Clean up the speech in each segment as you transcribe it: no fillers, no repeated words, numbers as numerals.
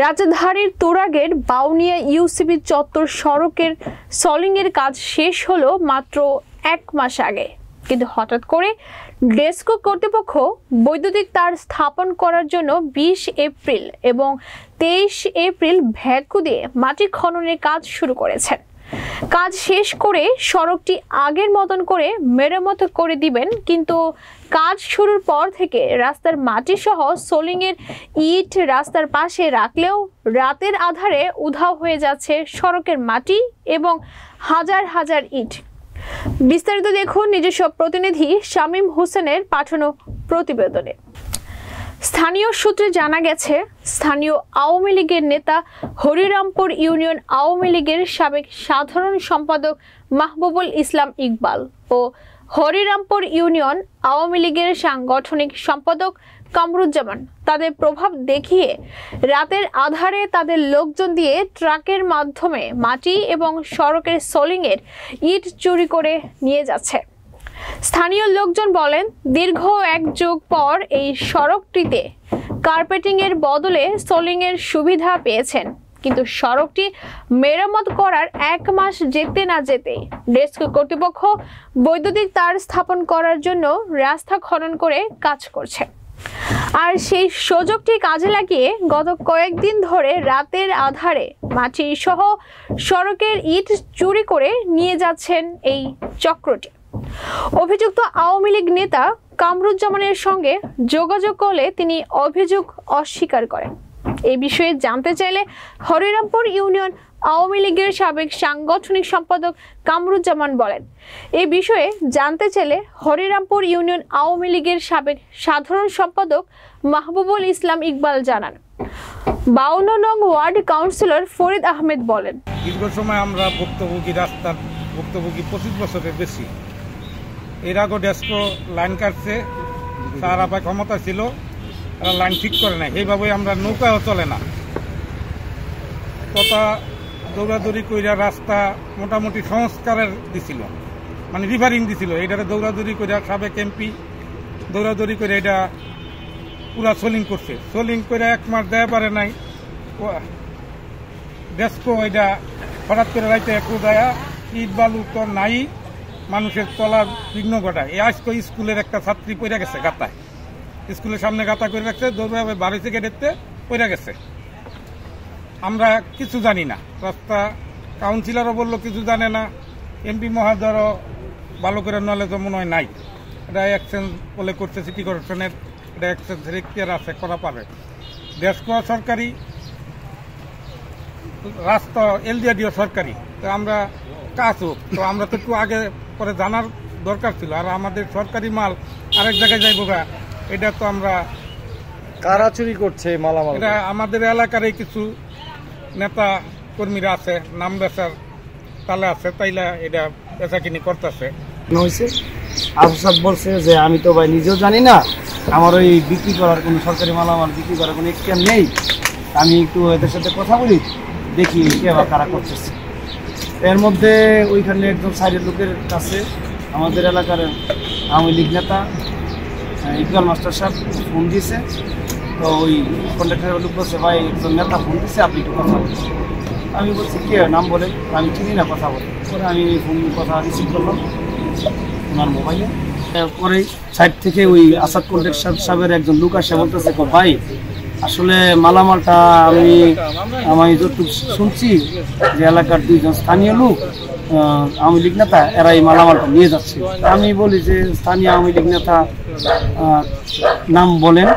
রাজধানীর তুরাগের বাউনিয়া ইউসিবি চত্বর সড়কের সলিংয়ের কাজ শেষ হলো মাত্র 1 মাস আগে, কিন্তু হঠাৎ করে ডেসকো কর্তৃপক্ষ বৈদ্যুতিক তার স্থাপন করার জন্য 20 এপ্রিল এবং 23 এপ্রিল ভ্যাকু দিয়ে মাটি খননের কাজ শুরু করেছেন। কাজ শেষ করে সড়কটি আগের মতন করে মেরামত করে দিবেন, কিন্তু কাজ শুরুর পর থেকে রাস্তার মাটি সহ সোলিংয়ের ইট রাস্তার পাশে রাখলেও রাতের আধারে উধাও হয়ে যাচ্ছে সড়কের মাটি এবং হাজার হাজার ইট। বিস্তারিত দেখুন নিজস্ব প্রতিনিধি শামীম হোসেনের পাঠানো প্রতিবেদনে। স্থানীয় সূত্রে জানা গেছে, স্থানীয় আওয়ামী লীগের নেতা হরিরামপুর ইউনিয়ন আওয়ামী লীগের সাবেক সাধারণ সম্পাদক মাহবুবুল ইসলাম ইকবাল ও হরিরামপুর ইউনিয়ন আওয়ামী লীগের সাংগঠনিক সম্পাদক কামরুজ্জামান তাদের প্রভাব দেখিয়ে রাতের আধারে তাদের লোকজন দিয়ে ট্রাকের মাধ্যমে মাটি এবং সড়কের সোলিংয়ের ইট চুরি করে নিয়ে যাচ্ছে। স্থানীয় লোকজন বলেন, দীর্ঘ 1 যুগ পর এই সড়কটিতে কার্পেটিং এর বদলে সোলিং এর সুবিধা পেয়েছেন, কিন্তু সড়কটি মেরামত করার 1 মাস যেতে না যেতেই ডেসকো কর্তৃপক্ষ বৈদ্যুতিক তার স্থাপন করার জন্য রাস্তা খনন করে কাজ করছে। আর সেই সুযোগটি কাজে লাগিয়ে গত কয়েকদিন ধরে রাতের আধারে মাটি সহ সড়কের ইট চুরি করে নিয়ে যাচ্ছেন এই চক্রটি। অভিযুক্ত আওয়ামী লীগ নেতা কামরুজ্জামানের সঙ্গে যোগাযোগ করলে তিনি অভিযোগ অস্বীকার করেন। এই বিষয়ে জানতে চাইলে হরিরামপুর ইউনিয়ন আওয়ামী লীগের সাবেক সাংগঠনিক সম্পাদক কামরুজ্জামান বলেন, এই বিষয়ে জানতে চাইলে হরিরামপুর ইউনিয়ন আওয়ামী লীগের সাবেক সাধারণ সম্পাদক মাহবুবুল ইসলাম ইকবাল জানান। 52 নং ওয়ার্ড কাউন্সিলর ফরিদ আহমেদ বলেন, দীর্ঘ সময় আমরা ভুক্তভোগী, রাস্তার ভুক্তভোগী 25 বছরের বেশি। এর আগে ডেসকো লাইন কাটছে, তারা বা ক্ষমতা ছিল, তারা লাইন ঠিক করে নাই, এইভাবে আমরা নৌকাও চলে না। কথা দৌড়াদৌড়ি কইরা রাস্তা মোটামুটি সংস্কারের দিছিল, মানে রিভারিং দিছিল, এটারে দৌড়াদৌড়ি কইরা সাবেক এমপি দৌড়াদৌড়ি করে এটা পুরা সোলিং করছে। সোলিং করে 1 মাস দেয়া পারে নাই ডেসকো, এটা হঠাৎ করে রাইতে একটু দেয়া ইট বালু তো নাই, মানুষের চলার বিঘ্ন ঘটায়। এই আজকে স্কুলের একটা ছাত্রী পড়ে গেছে গাতায়, স্কুলের সামনে গাতা করে রাখছে, দৌড়ে বাড়ি থেকে দেখতে পড়ে গেছে। আমরা কিছু জানি না, রাস্তা কাউন্সিলরও বললো কিছু জানে না, এমপি মহাদরও ভালো করে নলেজ মনে হয় নাই। এটা অ্যাকশন বলে করছে সিটি কর্পোরেশনের, এটা অ্যাকশন এখতিয়ার আছে, করা পারে। ডেসকো সরকারি, রাস্তা এলডিআরডিও সরকারি, তো আমরা কাজ হোক, তো আমরা তো একটু আগে পরে জানার দরকার ছিল। আর আমাদের সরকারি মাল আরেক জায়গায় যাইব গা, এটা তো আমরা কারা চুরি করছে মালামাল, এটা আমাদের এলাকার কিছু নেতা কর্মীরা আছে, নাম বেচার তালে আছে, তাইলা এটা বেচা কিনি করতেছে। আফসাব বলছে যে আমি তো ভাই নিজেও জানি না, আমার ওই বিক্রি করার কোনো সরকারি মালামাল বিক্রি করার কোনো এখতিয়ার নেই, আমি একটু এদের সাথে কথা বলি, দেখি কে বা কারা করতেছে। এর মধ্যে ওইখানে একজন সাইডের লোকের কাছে আমাদের এলাকার আওয়ামী লীগ নেতা ইকবাল মাস্টার সাহেব ফোন দিয়েছে। তো ওই কন্ট্রাক্টরের লোক বলছে, ভাই একজন নেতা ফোন দিচ্ছে, আপনি একটু কথা বলছেন। আমি বলছি কে, নাম বলে, আমি চিনি না, কথা বলে। পরে আমি ফোন কথা রিসিভ করলাম ওনার মোবাইলে। পরে সাইড থেকে ওই আসাদ কন্ট্রাক্টর সাহেবের একজন লোক আসে বলতেছে, ভাই আসলে মালামালটা আমি যতটুকু শুনছি যে এলাকার 2 জন স্থানীয় লোক আওয়ামী লীগ নেতা, এরা এই মালামালটা নিয়ে যাচ্ছে। আমি বলি যে স্থানীয় আওয়ামী লীগ নেতা নাম বলেন।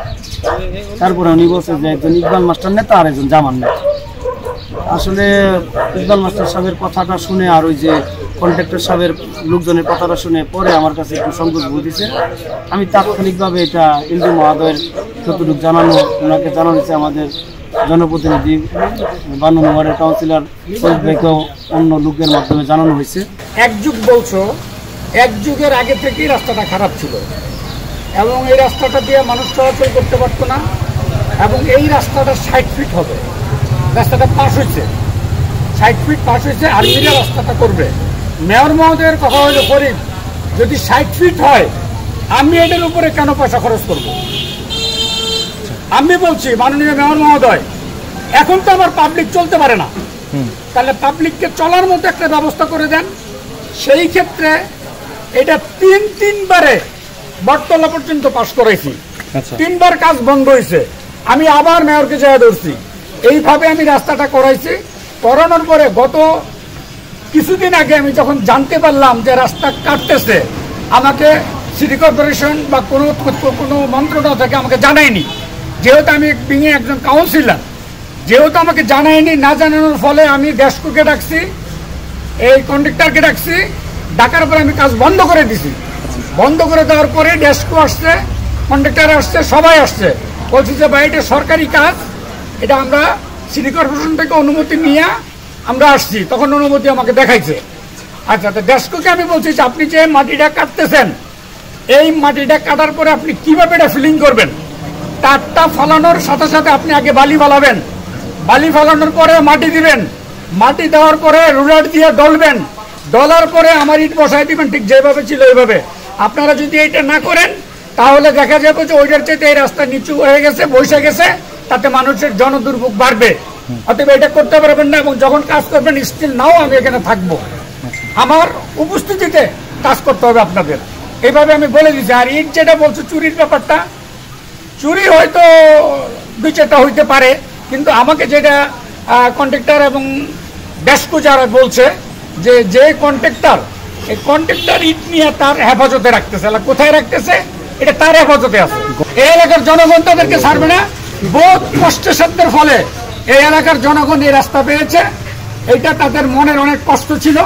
তারপরে উনি বলছে যে একজন ইকবাল মাস্টার নেতা আর একজন জামান নেতা। আসলে ইকবাল মাস্টার সাহেবের কথাটা শুনে আর ওই যে কন্ট্রাক্টর সাহেবের লোকজনের কথাটা শুনে পরে আমার কাছে একটু সংকোচ বোধ দিচ্ছে। আমি তাৎক্ষণিকভাবে এটা এলডি মহোদয়ের যতটুকু জানানো, ওনাকে জানানো হয়েছে আমাদের জনপ্রতিনিধি 52 নম্বরের কাউন্সিলর শহীদ ভাইকেও অন্য লোকের মাধ্যমে জানানো হয়েছে। 1 যুগ বলছো, 1 যুগের আগে থেকেই রাস্তাটা খারাপ ছিল এবং এই রাস্তাটা দিয়ে মানুষ চলাচল করতে পারতো না, এবং এই রাস্তাটা 60 ফিট হবে। রাস্তাটা পাস হয়েছে, 60 ফিট পাস হয়েছে, আর্মিরা রাস্তাটা করবে। মেয়র মহোদয়ের কথা হলো, ফরিদ যদি 60 ফিট হয় আমি এটার উপরে কেন পয়সা খরচ করব? আমি বলছি মাননীয় মেয়র মহোদয়, এখন তো আমার পাবলিক চলতে পারে না, তাহলে পাবলিককে চলার মতো একটা ব্যবস্থা করে দেন। সেই ক্ষেত্রে এটা তিনবারে বটতলা পর্যন্ত পাস করাইছি, 3বার কাজ বন্ধ হয়েছে। আমি আবার মেয়রকে জায়গা ধরছি, এইভাবে আমি রাস্তাটা করাইছি। করানোর পরে গত কিছুদিন আগে আমি যখন জানতে পারলাম যে রাস্তা কাটতেছে, আমাকে সিটি কর্পোরেশন বা কোনো মন্ত্রণালয় থেকে আমাকে জানায়নি, যেহেতু আমি বিঙে একজন কাউন্সিলর, যেহেতু আমাকে জানায়নি, না জানানোর ফলে আমি ডেস্কোকে ডাকছি, এই কন্ট্রাক্টরকে ডাকছি, ডাকার পরে আমি কাজ বন্ধ করে দিছি। বন্ধ করে দেওয়ার পরে ডেস্কো আসছে, কন্ট্রাক্টর আসছে, সবাই আসছে, বলছি যে ভাই এটা সরকারি কাজ, এটা আমরা সিটি কর্পোরেশন থেকে অনুমতি নিয়ে আমরা আসছি, তখন অনুমতি আমাকে দেখাইছে। আচ্ছা, তো ডেস্কোকে আমি বলছি যে আপনি যে মাটিটা কাটতেছেন, এই মাটিটা কাটার পরে আপনি কিভাবে এটা ফিলিং করবেন? তারটা ফালানোর সাথে সাথে আপনি আগে বালি ফালাবেন, বালি ফালানোর পরে মাটি দিবেন, মাটি দেওয়ার পরে রুলার দিয়ে ডলবেন, ডলার পরে আমার ইট বসাই দিবেন, ঠিক যেভাবে ছিল ওইভাবে। আপনারা যদি এটা না করেন তাহলে দেখা যাবে যে ওইটার চাইতে এই রাস্তা নিচু হয়ে গেছে, বসে গেছে, তাতে মানুষের জনদুর্ভোগ বাড়বে। অতএব এটা করতে পারবেন না, এবং যখন কাজ করবেন স্টিল নাও আমি এখানে থাকবো, আমার উপস্থিতিতে কাজ করতে হবে আপনাদের, এইভাবে আমি বলে দিচ্ছি। আর ইট যেটা বলছো চুরির ব্যাপারটা, চুরি হয়তো 2-4টা হইতে পারে, কিন্তু আমাকে যেটা কন্ট্রাক্টর এবং ডেস্কো যারা বলছে যে কন্ট্রাক্টর, এই কন্ট্রাক্টর ইট নিয়ে তার হেফাজতে রাখতেছে, কোথায় রাখতেছে এটা তার হেফাজতে আছে। এই এলাকার জনগণ তাদেরকে ছাড়বে না। বহুত কষ্টসাধ্যের ফলে এই এলাকার জনগণ এই রাস্তা পেয়েছে, এটা তাদের মনের অনেক কষ্ট ছিল।